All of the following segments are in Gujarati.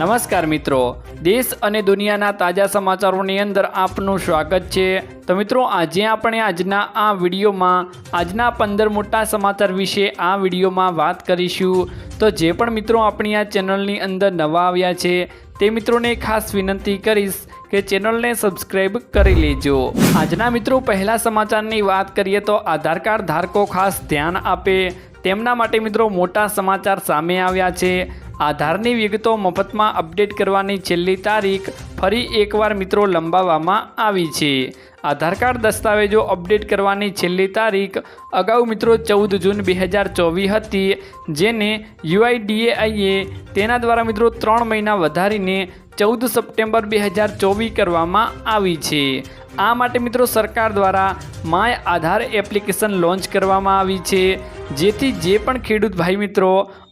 નમસ્કાર મિત્રો, દેશ અને દુનિયાના તાજા સમાચારોની અંદર આપનું સ્વાગત છે। તો મિત્રો, આજે આપણે આજના આ વિડીયોમાં આજના 15 મોટા સમાચાર વિશે આ વિડીયોમાં વાત કરીશું। તો જે પણ મિત્રો આપણી આ ચેનલની અંદર નવા આવ્યા છે તે મિત્રોને ખાસ વિનંતી કરીશ કે ચેનલને સબસ્ક્રાઈબ કરી લેજો। આજના મિત્રો પહેલા સમાચારની વાત કરીએ તો આધાર કાર્ડ ધારકો ખાસ ધ્યાન આપે તેમના માટે મિત્રો મોટા સમાચાર સામે આવ્યા છે। આધારની વિગતો મફતમાં અપડેટ કરવાની છેલ્લી તારીખ ફરી એકવાર મિત્રો લંબાવવામાં આવી છે। આધાર કાર્ડ દસ્તાવેજો અપડેટ કરવાની છેલ્લી તારીખ અગાઉ મિત્રો 14 જૂન 2024 હતી, જેને UIDAIએ તેના દ્વારા મિત્રો 3 મહિના વધારીને 14 સપ્ટેમ્બર 2024 કરવામાં આવી છે। આ માટે મિત્રો સરકાર દ્વારા માય આધાર એપ્લિકેશન લોન્ચ કરવામાં આવી છે, જેથી જે પણ ખેડૂત ભાઈ મિત્રો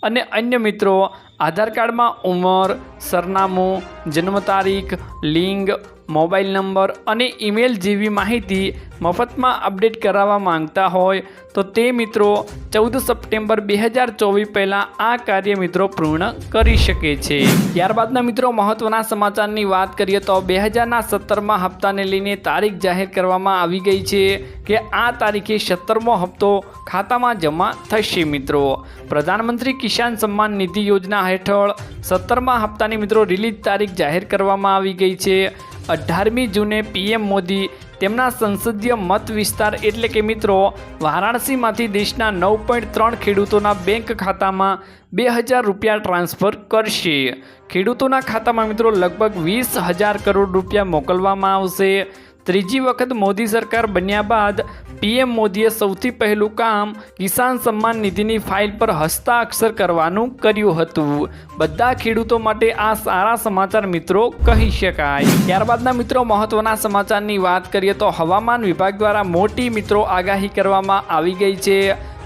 અને અન્ય મિત્રો આધાર કાર્ડમાં ઉંમર, સરનામું, જન્મ તારીખ, લિંગ, મોબાઈલ નંબર અને ઈમેલ જેવી માહિતી મફતમાં અપડેટ કરાવવા માંગતા હોય તો તે મિત્રો 14 સપ્ટેમ્બર 2024 પહેલાં આ કાર્ય મિત્રો પૂર્ણ કરી શકે છે। ત્યારબાદના મિત્રો મહત્ત્વના સમાચારની વાત કરીએ તો 2017માં હપ્તાને લઈને તારીખ જાહેર કરવામાં આવી ગઈ છે કે આ તારીખે 17મો હપ્તો ખાતામાં જમા થશે। મિત્રો, પ્રધાનમંત્રી કિસાન સન્માન નિધિ યોજના હેઠળ 17મા હપ્તાની મિત્રો રિલીઝ તારીખ જાહેર કરવામાં આવી ગઈ છે। 18મી જૂને PM મોદી તેમના સંસદીય મત વિસ્તાર એટલે કે મિત્રો વારાણસીમાંથી દેશના 9.3 ખેડૂતોના બેંક ખાતામાં 2000 રૂપિયા ટ્રાન્સફર કરશે। ખેડૂતોના ખાતામાં મિત્રો લગભગ 20,000 કરોડ રૂપિયા મોકલવામાં આવશે। ત્રીજી વખત મોદી સરકાર બન્યા બાદ PM મોદીએ સૌથી પહેલું કામ કિસાન સન્માન નિધિની ફાઇલ પર હસ્તાક્ષર કરવાનું કર્યું હતું। બધા ખેડૂતો માટે આ સારા સમાચાર મિત્રો કહી શકાય। ત્યારબાદના મિત્રો મહત્વના સમાચારની વાત કરીએ તો હવામાન વિભાગ દ્વારા મોટી મિત્રો આગાહી કરવામાં આવી ગઈ છે।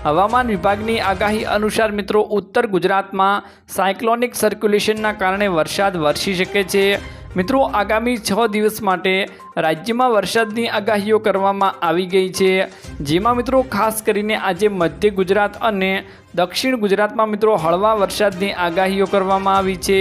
હવામાન વિભાગની આગાહી અનુસાર મિત્રો ઉત્તર ગુજરાતમાં સાયક્લોનિક સર્ક્યુલેશનના કારણે વરસાદ વરસી શકે છે। મિત્રો, આગામી 6 દિવસ માટે રાજ્યમાં વરસાદની આગાહીઓ કરવામાં આવી ગઈ છે, જેમાં મિત્રો ખાસ કરીને આજે મધ્ય ગુજરાત અને દક્ષિણ ગુજરાતમાં મિત્રો હળવા વરસાદની આગાહીઓ કરવામાં આવી છે।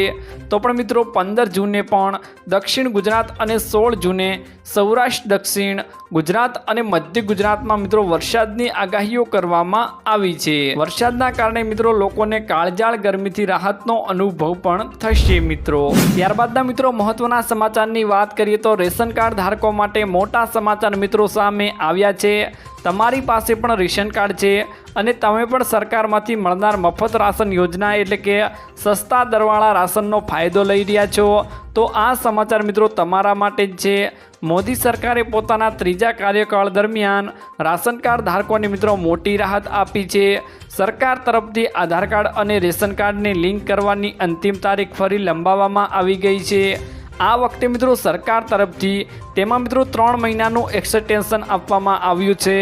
તો પણ મિત્રો 15 જૂને પણ દક્ષિણ ગુજરાત અને 16 જૂને સૌરાષ્ટ્ર, દક્ષિણ ગુજરાત અને મધ્ય ગુજરાતમાં મિત્રો વરસાદની આગાહીઓ કરવામાં આવી છે। વરસાદના કારણે મિત્રો લોકોને કાળઝાળ ગરમીથી રાહતનો અનુભવ પણ થશે। મિત્રો, ત્યારબાદના મિત્રો મહત્વના સમાચારની વાત કરીએ તો રેશન કાર્ડ ધારકો માટે મોટા સમાચાર મિત્રો સામે આવ્યા છે। તમારી પાસે પણ રેશન કાર્ડ છે અને તમે પણ સરકારમાંથી મળનાર મફત રાશન યોજના એટલે કે સસ્તા દરવાળા રાશનનો ફાયદો લઈ રહ્યા છો તો આ સમાચાર મિત્રો તમારા માટે જ છે। મોદી સરકારે પોતાના ત્રીજા કાર્યકાળ દરમિયાન રાશન કાર્ડ ધારકોને મિત્રો મોટી રાહત આપી છે। સરકાર તરફથી આધાર કાર્ડ અને રેશન કાર્ડને લિંક કરવાની અંતિમ તારીખ ફરી લંબાવવામાં આવી ગઈ છે। આ વખતે મિત્રો સરકાર તરફથી તેમાં મિત્રો 3 મહિનાનું એક્સટેન્શન આપવામાં આવ્યું છે।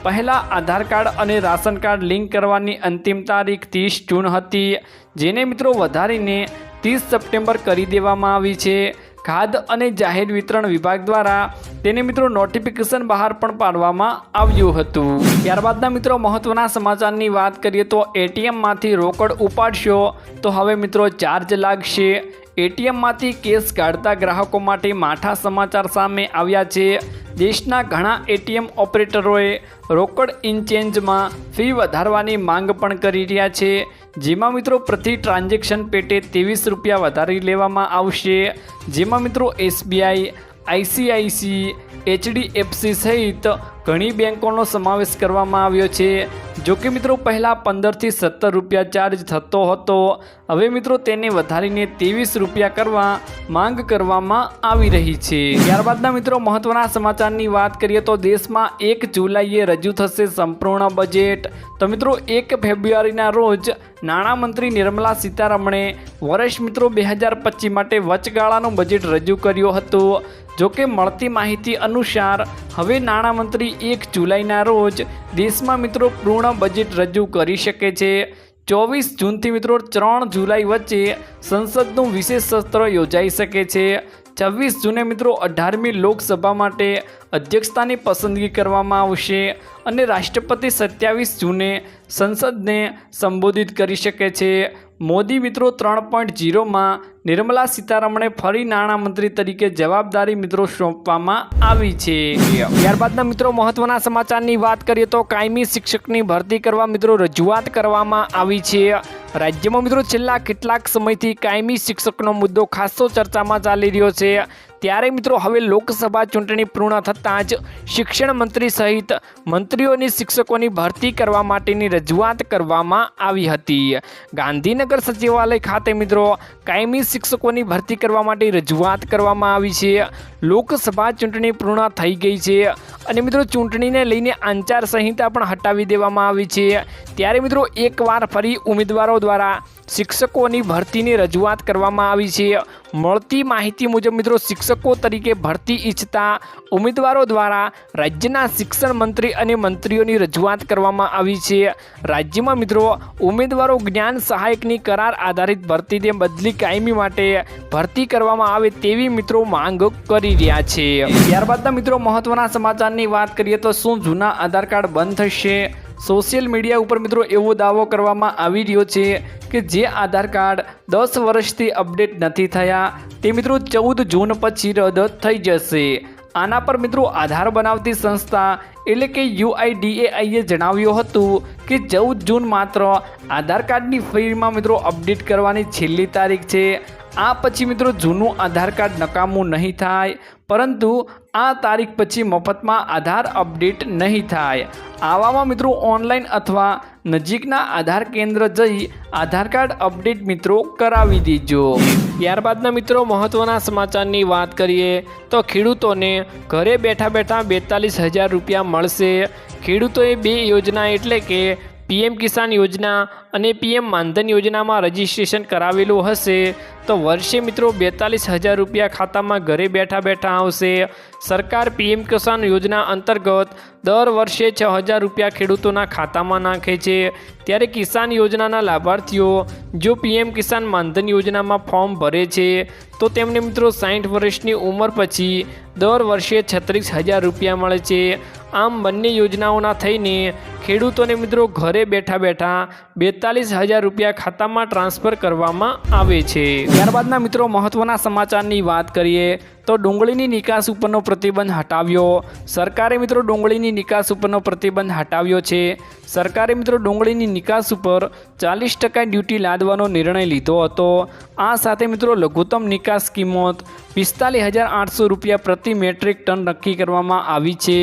પહેલાં આધાર કાર્ડ અને રાશન કાર્ડ લિંક કરવાની અંતિમ તારીખ 30 જૂન હતી, જેને મિત્રો વધારીને 30 સપ્ટેમ્બર કરી દેવામાં આવી છે। ખાદ્ય અને જાહેર વિતરણ વિભાગ દ્વારા તેને મિત્રો નોટિફિકેશન બહાર પણ પાડવામાં આવ્યું હતું। ત્યારબાદના મિત્રો મહત્વના સમાચારની વાત કરીએ તો ATMમાંથી રોકડ ઉપાડશો તો હવે મિત્રો ચાર્જ લાગશે। ATMમાંથી કેશ કાઢતા ગ્રાહકો માટે માઠા સમાચાર સામે આવ્યા છે। દેશના ઘણા ATM ઓપરેટરોએ રોકડ ઇન્ચેન્જમાં ફી વધારવાની માંગ પણ કરી રહ્યા છે, જેમાં મિત્રો પ્રતિ ટ્રાન્ઝેક્શન પેટે 23 રૂપિયા વધારી લેવામાં આવશે। જેમાં મિત્રો SBI, ICIC, HDFC સહિત ઘણી બેંકોનો સમાવેશ કરવામાં આવ્યો છે। જો કે મિત્રો પહેલાં 15 થી 17 રૂપિયા ચાર્જ થતો હતો, હવે મિત્રો તેને વધારીને 23 રૂપિયા કરવા માંગ કરવામાં આવી રહી છે। ત્યારબાદના મિત્રો મહત્વના સમાચારની વાત કરીએ તો દેશમાં 1 જુલાઈએ રજૂ થશે સંપૂર્ણ બજેટ। તો મિત્રો 1 ફેબ્રુઆરીના રોજ નાણામંત્રી નિર્મલા સીતારમણે વર્ષ મિત્રો 2025 માટે વચગાળાનું બજેટ રજૂ કર્યું હતું। જોકે મળતી માહિતી અનુસાર હવે નાણામંત્રી 1 જુલાઈના રોજ દેશમાં મિત્રો પૂર્ણ બજેટ રજૂ કરી શકે છે। 24 જૂનથી મિત્રો 3 જુલાઈ વચ્ચે સંસદનું વિશેષ સત્ર યોજાઈ શકે છે। 26 જૂને મિત્રો 18મી લોકસભા માટે અધ્યક્ષતાની પસંદગી કરવામાં આવશે અને રાષ્ટ્રપતિ 27 જૂને સંસદને સંબોધિત કરી શકે છે। મોદી મિત્રો 3.0માં નિર્મલા સીતારમણે ફરી નાણામંત્રી તરીકે જવાબદારી મિત્રો સોંપવામાં આવી છે। ત્યારબાદના મિત્રો મહત્વના સમાચારની વાત કરીએ તો કાયમી શિક્ષકની ભરતી કરવા મિત્રો રજૂઆત કરવામાં આવી છે। રાજ્યમાં મિત્રો છેલ્લા કેટલાક સમયથી કાયમી શિક્ષકનો મુદ્દો ખાસો ચર્ચામાં ચાલી રહ્યો છે। ત્યારે મિત્રો હવે લોકસભા ચૂંટણી પૂર્ણ થતાં જ શિક્ષણ મંત્રી સહિત મંત્રીઓની શિક્ષકોની ભરતી કરવા માટેની રજૂઆત કરવામાં આવી હતી। ગાંધીનગર સચિવાલય ખાતે મિત્રો કાયમી શિક્ષકોની ભરતી કરવા માટે રજૂઆત કરવામાં આવી છે। લોકસભા ચૂંટણી પૂર્ણ થઈ ગઈ છે અને મિત્રો ચૂંટણીને લઈને આચાર સંહિતા પણ હટાવી દેવામાં આવી છે। ત્યારે મિત્રો એકવાર ફરી ઉમેદવારો દ્વારા શિક્ષકોની ભરતીની રજૂઆત કરવામાં આવી છે। મળતી માહિતી મુજબ મિત્રો શિક્ષકો તરીકે ભરતી ઈચ્છતા ઉમેદવારો દ્વારા રાજ્યના શિક્ષણ મંત્રી અને મંત્રીઓની રજૂઆત કરવામાં આવી છે। રાજ્યમાં મિત્રો ઉમેદવારો જ્ઞાન સહાયકની કરાર આધારિત ભરતીને બદલી કાયમી માટે ભરતી કરવામાં આવે તેવી મિત્રો માંગ કરી રહ્યા છે। ત્યારબાદના મિત્રો મહત્વના સમાચારની વાત કરીએ તો શું જૂના આધાર કાર્ડ બંધ થશે? સોશિયલ મીડિયા ઉપર મિત્રો એવો દાવો કરવામાં આવી રહ્યો છે કે જે આધાર કાર્ડ 10 વર્ષથી અપડેટ નથી થયા તે મિત્રો 14 જૂન પછી રદ થઈ જશે। આના પર મિત્રો આધાર બનાવતી સંસ્થા એટલે કે UIDAIએ જણાવ્યું હતું કે 14 જૂન માત્ર આધાર કાર્ડની ફાઇલમાં મિત્રો અપડેટ કરવાની છેલ્લી તારીખ છે। આ પછી મિત્રો જૂનું આધાર કાર્ડ નકામું નહીં થાય, પરંતુ આ તારીખ પછી મફતમાં આધાર અપડેટ નહીં થાય। આવામાં મિત્રો ઓનલાઈન અથવા નજીકના આધાર કેન્દ્ર જઈ આધાર કાર્ડ અપડેટ મિત્રો કરાવી દેજો। ત્યારબાદના મિત્રો મહત્વના સમાચારની વાત કરીએ તો ખેડૂતોને ઘરે બેઠા બેઠા 42,000 રૂપિયા મળશે। ખેડૂતોએ બે યોજના એટલે કે PM કિસાન યોજના અને PM માનધન યોજનામાં રજીસ્ટ્રેશન કરાવેલું હશે તો વર્ષે મિત્રો 42,000 રૂપિયા ખાતામાં ઘરે બેઠા બેઠા આવશે। સરકાર PM કિસાન યોજના અંતર્ગત દર વર્ષે 6,000 રૂપિયા ખેડૂતોના ખાતામાં નાખે છે। ત્યારે કિસાન યોજનાના લાભાર્થીઓ જો PM કિસાન માનધન યોજનામાં ફોર્મ ભરે છે તો તેમને મિત્રો 60 વર્ષની ઉંમર પછી દર વર્ષે 36,000 રૂપિયા મળે છે। આમ બંને યોજનાઓના થઈને ખેડૂતોને મિત્રો ઘરે બેઠા બેઠા 42,000 રૂપિયા ખાતામાં ટ્રાન્સફર કરવામાં આવે છે। ત્યારબાદના મિત્રો મહત્વના સમાચારની વાત કરીએ તો ડુંગળીની નિકાસ ઉપરનો પ્રતિબંધ હટાવ્યો। સરકારે મિત્રો ડુંગળીની નિકાસ ઉપરનો પ્રતિબંધ હટાવ્યો છે। સરકારે મિત્રો ડુંગળીની નિકાસ ઉપર 40% ડ્યુટી લાદવાનો નિર્ણય લીધો હતો। આ સાથે મિત્રો લઘુત્તમ નિકાસ કિંમત 45,800 રૂપિયા પ્રતિ મેટ્રિક ટન નક્કી કરવામાં આવી છે।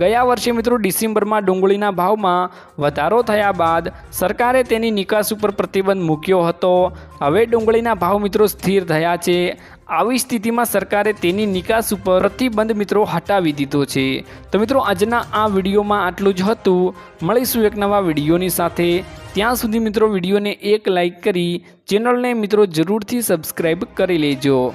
ગયા વર્ષે મિત્રો ડિસેમ્બરમાં ડુંગળીના ભાવમાં વધારો થયા બાદ સરકારે તેની નિકાસ ઉપર પ્રતિબંધ મૂક્યો હતો। હવે ડુંગળીના ભાવ મિત્રો સ્થિર થયા છે। આવી સ્થિતિમાં સરકારે તેની નિકાસ ઉપર પ્રતિબંધ મિત્રો હટાવી દીધો છે। તો મિત્રો આજના આ વિડીયોમાં આટલું જ હતું। મળીશું એક નવા વિડીયોની સાથે। ત્યાં સુધી મિત્રો વિડીયોને એક લાઈક કરી ચેનલને મિત્રો જરૂરથી સબસ્ક્રાઈબ કરી લેજો।